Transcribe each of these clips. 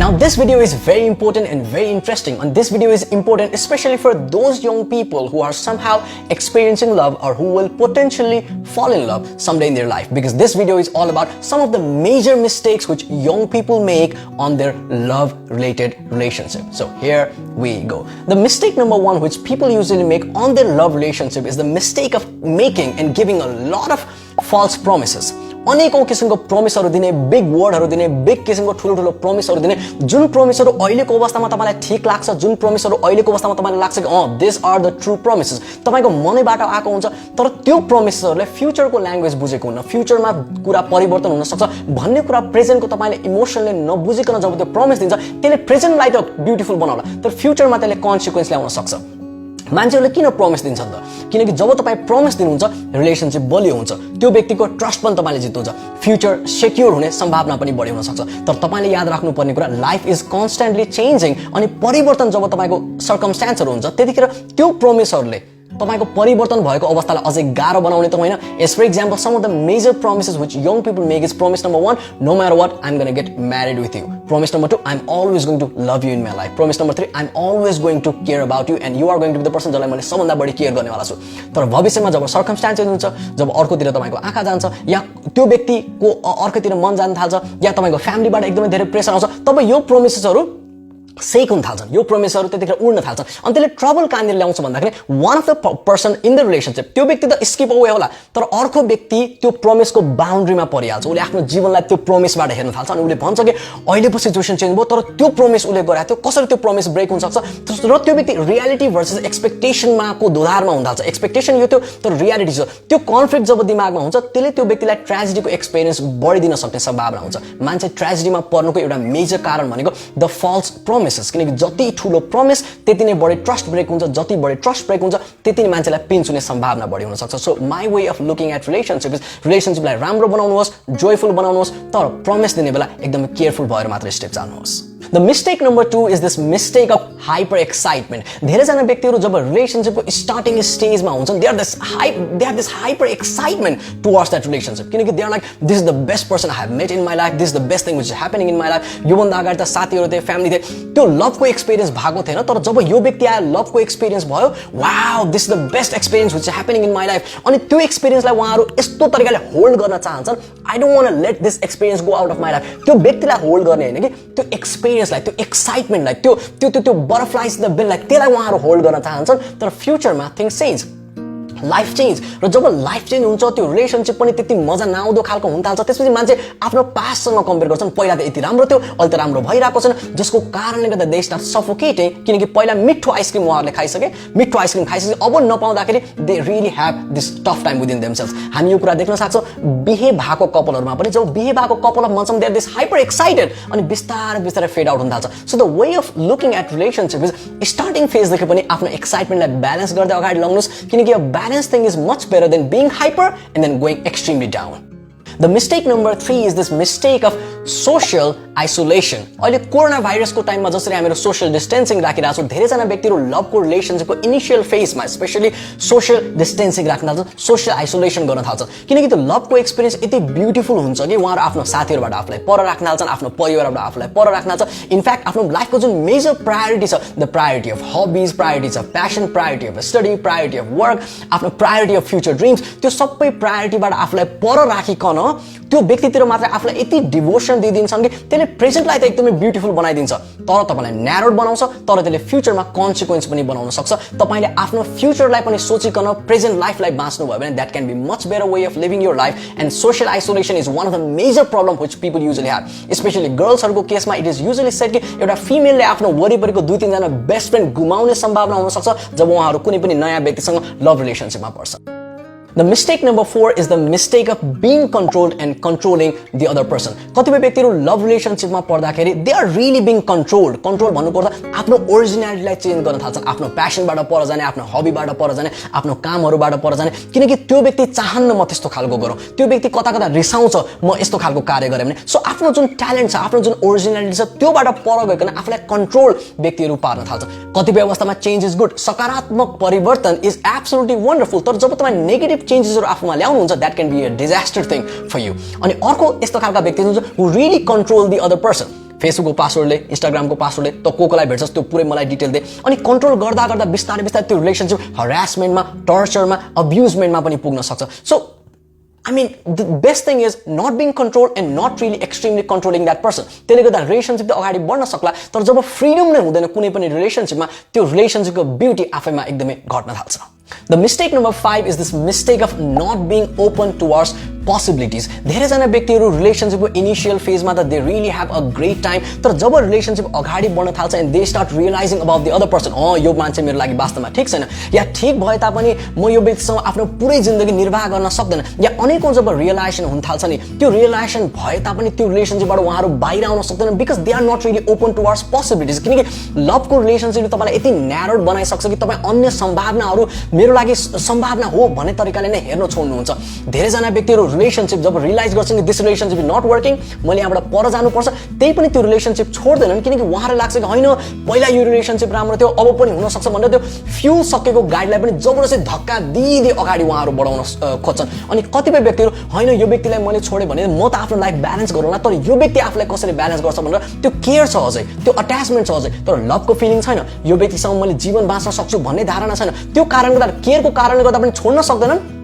Now this video is very important and very interesting, and this video is important especially for those young people who are somehow experiencing love or who will potentially fall in love someday in their life, because this video is all about some of the major mistakes which young people make on their love related relationship. So here we go. The mistake number one which people usually make on their love relationship is the mistake of making and giving a lot of false promises. अनेकौं किसिमको प्रोमिसहरु दिने, big वर्डहरु दिने, big किसिमको ठुलो प्रोमिसहरु दिने, जुन प्रोमिसहरु अहिलेको अवस्थामा तपाईलाई ठीक लाग्छ, जुन प्रोमिसहरु अहिलेको अवस्थामा तपाईलाई लाग्छ कि this are the true promises, तपाईको मनैबाट आएको हुन्छ, तर त्यो प्रोमिसेसहरुले फ्युचरको ल्याङ्ग्वेज बुझेको हुन्न, फ्युचरमा कुरा परिवर्तन हुन सक्छ भन्ने कुरा प्रेजेन्टको तपाईले इमोसनले नबुझिकन जब त्यो प्रोमिस दिन्छ, त्यसले प्रेजेन्टलाई त ब्युटीफुल बनाउला, तर फ्युचरमा त्यसले कन्सिक्वेन्स ल्याउन सक्छ। मान्छेहरुले किन प्रोमिस दिन्छन् त? किनकि जब तपाई प्रोमिस दिनुहुन्छ, रिलेशनशिप बलियो हुन्छ, त्यो व्यक्तिको ट्रस्ट पनि तपाईले जित्नुहुन्छ, फ्युचर सेक्युर हुने सम्भावना पनि बढी हुन सक्छ। तर तपाईले याद राख्नुपर्ने कुरा, लाइफ इज कन्स्टेन्टली चेन्जिङ, अनि परिवर्तन जब तपाईको सर्कमस्टेन्सहरु हुन्छ, त्यतिखेर त्यो प्रोमिसहरुले तपाईको परिवर्तन भएको अवस्थालाई अझै गाह्रो बनाउने त होइन। As for example, some of the major promises which young people make is promise number 1, no matter what, I'm going to get married with you. Promise number 2, I'm always going to love you in my life. Promise number 3, I'm always going to care about you and you are going to be the person जसलाई मैले सबभन्दा बढी care गर्नेवाला छु। तर भविष्यमा जब सर्कमस्टेन्सेस हुन्छ, जब अर्कोतिर तपाईको आँखा जान्छ, या त्यो व्यक्तिको अर्कोतिर मन जान थाल्छ, या तपाईको फ्यामिलीबाट एकदमै धेरै प्रेसर आउँछ, तब यो प्रोमिसेसहरु सेक हुन थाल्छन्, यो प्रोमिसहरु त्यतिखेर उड्न थाल्छन्, अनि त्यसले ट्रबल कहाँनिर ल्याउँछ भन्दाखेरि one of the person in the relationship, त्यो व्यक्ति त स्किप अवे होला, तर अर्को व्यक्ति त्यो प्रोमिसको बाउन्ड्रीमा परिहाल्छ, उसले आफ्नो जीवनलाई त्यो प्रोमिसबाट हेर्न थाल्छ, अनि उसले भन्छ कि अहिले पो सिचुएसन चेन्ज भयो, तर त्यो प्रोमिस उसले गराएको थियो, कसरी त्यो प्रोमिस ब्रेक हुन सक्छ, र त्यो व्यक्ति रियालिटी भर्सेस एक्सपेक्टेसनमा को दोधारमा हुन थाल्छ। एक्सपेक्टेसन यो थियो, तर रियालिटी छ, त्यो कन्फ्लिक्ट जब दिमागमा हुन्छ, त्यसले त्यो व्यक्तिलाई ट्रेजेडीको एक्सपिरियन्स बढिदिन सक्ने सम्भावना हुन्छ। मान्छे ट्रेजेडीमा पर्नुको एउटा मेजर कारण भनेको द फल्स प्रोमिसेस, किनकि जति ठुलो प्रोमिस त्यति नै बढी ट्रस्ट ब्रेक हुन्छ, जति बढी ट्रस्ट ब्रेक हुन्छ त्यति नै मान्छेलाई पिन्च हुने सम्भावना बढी हुन सक्छ। So my way of looking at relationship is, रिलेशनशिपलाई राम्रो बनाउनुहोस्, जोयफुल बनाउनुहोस्, तर प्रोमिस दिने बेला एकदमै केयरफुल भएर मात्र step चाल्नुहोस्। The mistake number 2 is this mistake of hyper excitement. धेरैजना व्यक्तिहरु जब रिलेशनशिपको स्टार्टिङ स्टेजमा हुन्छन्, they have this hyper excitement towards that relationship, किनकि they are like, this is the best person I have met in my life, this is the best thing which is happening in my life। यो भन्दा अगाडि त साथीहरु थिए, family थिए, त्यो लभको experience भएको थिएन, तर जब यो व्यक्ति आयो, लभको एक्सपिरियन्स भयो, wow this is the best experience which is happening in my life, अनि त्यो एक्सपिरियन्सलाई उहाँहरु यस्तो तरिकाले होल्ड गर्न चाहन्छन्, I don't want to let this experience go out of my life। त्यो व्यक्तिलाई होल्ड गर्ने हैन कि त्यो एक्सपिरियन्सलाई, त्यो एक्साइटमेन्टलाई, त्यो butterflies in the belly, like त्यसलाई उहाँहरु होल्ड गर्न चाहन्छन्, तर फ्युचरमा थिंग्स चेन्ज, लाइफ चेन्ज, र जब लाइफ चेन्ज हुन्छ, त्यो रिलेशनशिप पनि त्यति मजा नआउँदो खालको हुन थाल्छ, त्यसपछि मान्छे आफ्नो पास्टसँग कम्पेयर गर्छन्, पहिला त यति राम्रो थियो, अहिले त राम्रो भइरहेको छैन, जसको कारणले गर्दा दे स्टार्ट सफोकेटिङ, किनकि पहिला मिठो आइसक्रिम उहाँहरूले खाइसके, मिठो आइसक्रिम खाइसके, अब नपाउँदाखेरि they really have this tough time within themself. हामी यो कुरा देख्न सक्छौँ बिहे भएको कपलहरुमा पनि, जब बिहे भएको couple of months they are this hyper excited, अनि बिस्तारै फेड आउट हुन थाल्छ। So the way of looking at relationship is, starting फेजदेखि पनि आफ्नो एक्साइटमेन्टलाई ब्यालेन्स गर्दै अगाडि लग्नुहोस्, किनकि balance thing is much better than being hyper and then going extremely down. The mistake number 3 is this mistake of social isolation. अहिले corona भाइरसको टाइममा जसरी हामीहरु सोशल डिस्टेन्सिङ राखिरहेका छौं, धेरैजना व्यक्तिहरु लभको रिलेशनशिपको इनिशियल फेजमा स्पेशली सोशल डिस्टेन्सिङ राख्न थाल्छन्, सोशल आइसोलेसन गर्न थाल्छन्, किनकि त्यो लभको एक्सपिरियन्स यति ब्युटीफुल हुन्छ कि उहाँहरु आफ्नो साथीहरुबाट आफूलाई पर राख्न थाल्छन्, आफ्नो परिवारबाट आफूलाई पर राख्न थाल्छन्। इनफ्याक्ट आफ्नो लाइफको जुन मेजर प्रायोरिटी छ, the priority of hobbies, priority of passion, priority of study, priority of work, आफ्नो प्रायोरिटी अफ फ्युचर ड्रिम्स, त्यो सबै प्रायोरिटीबाट आफूलाई पर राखिकन त्यो व्यक्तितिर मात्र आफूलाई यति डिभोसन दिइदिन्छन् कि त्यसले प्रेजेन्टलाई त एकदमै ब्युटीफुल बनाइदिन्छ, तर तपाईलाई न्यारोड बनाउँछ, तर त्यसले फ्युचरमा कन्सिक्वेन्स पनि बनाउन सक्छ। तपाईले आफ्नो फ्युचरलाई पनि सोचिकन प्रेजेन्ट लाइफलाई बाँच्नु भयो भने that can be much better way of living your life, and social isolation is one of the major problem which people usually have, especially girlsहरुको केसमा it is usually said कि एउटा फिमेलले आफ्नो वरिपरिको 2-3 जना बेस्ट फ्रेन्ड गुमाउने सम्भावना हुन सक्छ जब उहाँहरु कुनै पनि नयाँ व्यक्तिसँग लभ रिलेशनशिपमा पर्छ। The mistake number 4 is the mistake of being controlled and controlling the other person. कतिपय व्यक्तिहरु लभ रिलेशनशिपमा पर्दाखेरि they are really being controlled. Control भन्नु पर्दा आफ्नो ओरिजिनालिटीलाई चेन्ज गर्न थाल्छन्, आफ्नो प्यासनबाट पर जाने, आफ्नो हबीबाट पर जाने, आफ्नो कामहरुबाट पर जाने, किनकि त्यो व्यक्ति चाहन्न म त्यस्तो खालको गरौँ, त्यो व्यक्ति कता रिसाउँछ म यस्तो खालको कार्य गरे भने। सो आफ्नो जुन ट्यालेन्ट छ, आफ्नो जुन ओरिजिनालिटी छ, त्योबाट पर गइकन आफूलाई कन्ट्रोल व्यक्तिहरु पार्न थाल्छ। कतिपय अवस्थामा चेन्ज इज गुड, सकारात्मक परिवर्तन इज एब्सोल्युटली वन्डरफुल, तर जब तपाई नेगेटिभ चेन्जेसहरु आफूमा ल्याउनुहुन्छ, that can be a disaster thing for you. अनि अर्को यस्तो खालका व्यक्ति हुनुहुन्छ who really control the other person. फेसबुकको पासवर्डले इन्स्टाग्रामको पासवर्डले त कोलाई भेट्छस् त्यो पुरै मलाई डिटेल दे अनि कन्ट्रोल गर्दा गर्दा बिस्तारै बिस्तारै त्यो रिलेसनशिप हरासमेन्टमा टर्चरमा अब्युजमेन्टमा पनि पुग्न सक्छ so I mean, the best thing is not being controlled and not really extremely controlling that person. त्यसले गर्दा रिलेसनशिप त अगाडि बढ्न सक्ला तर जब फ्रीडम नै हुँदैन कुनै पनि रिलेसनशिपमा त्यो रिलेसनशिपको ब्युटी आफैमा एकदमै घट्न थाल्छ The mistake number 5 is this mistake of not being open towards possibilities. धेरैजना व्यक्तिहरू रिलेसनशिपको इनिशियल फेजमा त they really have a great time तर जब रिलेसनशिप अगाडि बढ्न थाल्छ and they start realising about the other person यो मान्छे मेरो लागि वास्तवमा ठीक छैन या ठीक भए तापनि म यो व्यक्तिसँग आफ्नो पुरै जिन्दगी निर्वाह गर्न सक्दैन या अनेकौं जब रियलाइजेसन हुन थाल्छ नि त्यो रियलाइजेसन भए तापनि त्यो रिलेसनशिपबाट उहाँहरू बाहिर आउन सक्दैन because they are not really open towards possibilities किनकि लभको रिलेसनशिपले तपाईलाई यति न्यारोड बनाइसक्छ कि तपाईँ अन्य सम्भावनाहरू मेरो लागि सम्भावना हो भन्ने तरिकाले नै हेर्न छोड्नुहुन्छ धेरैजना व्यक्तिहरू रिलेसनशिप जब रियलाइज गर्छन् कि this relationship is not working मैले यहाँबाट पर जानुपर्छ त्यही पनि त्यो रिलेसनशिप छोड्दैनन् किनकि उहाँलाई लाग्छ कि होइन पहिला यो रिलेसनशिप राम्रो थियो अब पनि हुन सक्छ भनेर त्यो फ्युल सकेको गाडीलाई पनि जबरजस्ती धक्का दिँदै अगाडि उहाँहरू बढाउन खोज्छन् अनि कतिपय व्यक्तिहरू होइन यो व्यक्तिलाई मैले छोडे भने म त आफ्नो लाइफ ब्यालेन्स गरौँला तर यो व्यक्ति आफूलाई कसरी ब्यालेन्स गर्छ भनेर त्यो केयर छ अझै त्यो अट्याचमेन्ट छ अझै तर लभको फिलिङ छैन यो व्यक्तिसँग मैले जीवन बाँच्न सक्छु भन्ने धारणा छैन त्यो कारणले गर्दा केयरको कारणले गर्दा पनि छोड्न सक्दैनन्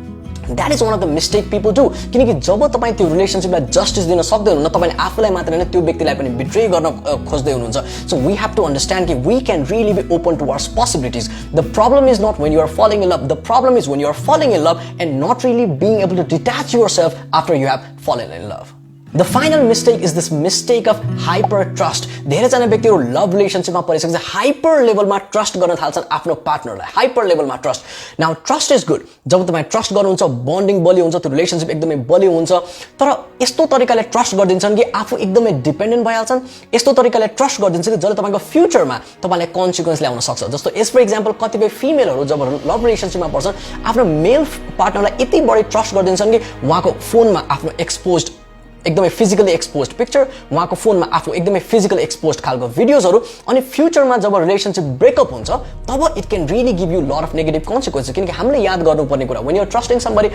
That is one of the mistake people do. किनकि जब तपाई त्यो रिलेसनशिपलाई जस्टिस दिन सक्दै हुनुहुन्छ तपाईले आफूलाई मात्र हैन त्यो व्यक्तिलाई पनि बिट्रे गर्न खोज्दै हुनुहुन्छ So we have to understand that we can really be open towards possibilities. The problem is not when you are falling in love. The problem is when you are falling in love and not really being able to detach yourself after you have fallen in love. The final mistake is this mistake of hypertrust. धेरैजना व्यक्तिहरू love रिलेसनशिपमा परिसकेपछि hyper लेभलमा trust गर्न थाल्छन् आफ्नो पार्टनरलाई hyper लेभलमा trust now trust is good जब तपाईँ ट्रस्ट गर्नुहुन्छ बन्डिङ बलियो हुन्छ त्यो रिलेसनशिप एकदमै बलियो हुन्छ तर यस्तो तरिकाले ट्रस्ट गरिदिन्छन् कि आफू एकदमै डिपेन्डेन्ट भइहाल्छन् यस्तो तरिकाले ट्रस्ट गरिदिन्छ कि जसले तपाईँको फ्युचरमा तपाईँलाई कन्सिक्वेन्स ल्याउन सक्छ जस्तो एज फर इक्जाम्पल कतिपय फिमेलहरू जब लभ रिलेसनशिपमा पर्छन् आफ्नो मेल पार्टनरलाई यति बढी ट्रस्ट गरिदिन्छन् कि उहाँको फोनमा आफ्नो एक्सपोज्ड एकदमै फिजिकली एक्सपोज्ड पिक्चर उहाँको फोनमा आफ्नो एकदमै फिजिकली एक्सपोज्ड खालको भिडियोजहरू अनि फ्युचरमा जब रिलेसनशिप ब्रेकअप हुन्छ तब it can really give you lot of negative consequences किनकि हामीले याद गर्नुपर्ने कुरा when you are trusting somebody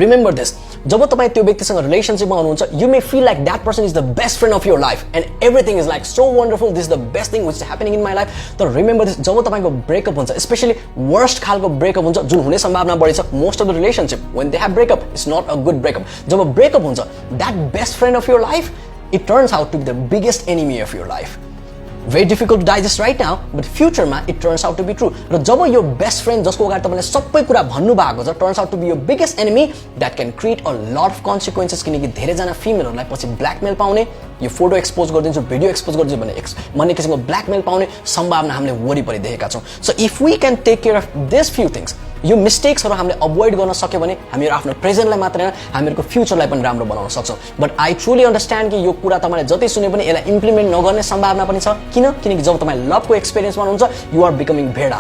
Remember this, जब तपाईं त्यो व्यक्तिसँग रिलेसनशिपमा हुनुहुन्छ you may feel like that person is the best friend of your life and everything is like so wonderful, this is the best thing which is happening in my life. तर remember this, जब तपाईको breakup हुन्छ specially worst खालको breakup हुन्छ जुन हुने सम्भावना बढी छ most of the relationship when they have breakup it's not a good breakup. जब ब्रेकअप हुन्छ that best friend of your life it turns out to be the biggest enemy of your life. Very difficult to digest right now, but future ma it turns out to be true. र जब your best friend जसको अगाडि तपाईले सबै कुरा भन्नु भएको छ turns out to be your biggest enemy, that can create a lot of consequences किनकि धेरै जना फिमेलहरुलाई पछि ब्ल्याकमेल पाउने यो फोटो एक्सपोज गरिदिन्छु भिडियो एक्सपोज गरिदिन्छु भन्ने किसिमको ब्ल्याकमेल पाउने सम्भावना हामीले वरिपरि देखेका छौं. So if we can take care of these few things, यो मिस्टेक्सहरु हामीले अभोइड गर्न सक्यो भने हामीहरु आफ्नो प्रेजेन्टलाई मात्र हैन हामीहरुको फ्युचरलाई पनि राम्रो बनाउन सक्छौं. बट आई ट्रुली अन्डरस्ट्यान्ड कि यो कुरा तपाईले जति सुने पनि यसलाई इम्प्लिमेन्ट नगर्ने सम्भावना पनि छ. किनकि जब तपाई लभको एक्सपीरियन्समा हुनुहुन्छ यु आर बिकमिङ भेडा.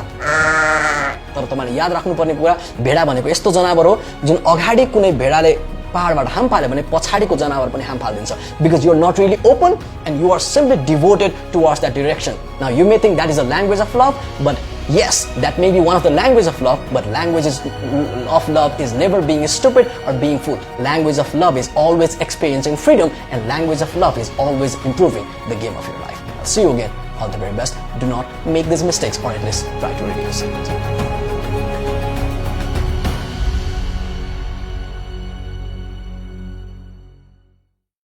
तर तपाईले याद राख्नुपर्ने कुरा भेडा भनेको यस्तो जनावर हो जुन अगाडि कुनै भेडाले पहाडबाट हाम फाल्यो भने पछाडीको जनावर पनि हाम फाल्दिन्छ because you are not really open and you are simply devoted towards that direction. Now you may think that is a language of love, but yes, that may be one of the languages of love, but languages of love is never being stupid or being fooled. Language of love is always experiencing freedom, and language of love is always improving the game of your life. I'll see you again. All the very best. Do not make these mistakes, or at least try to reduce it.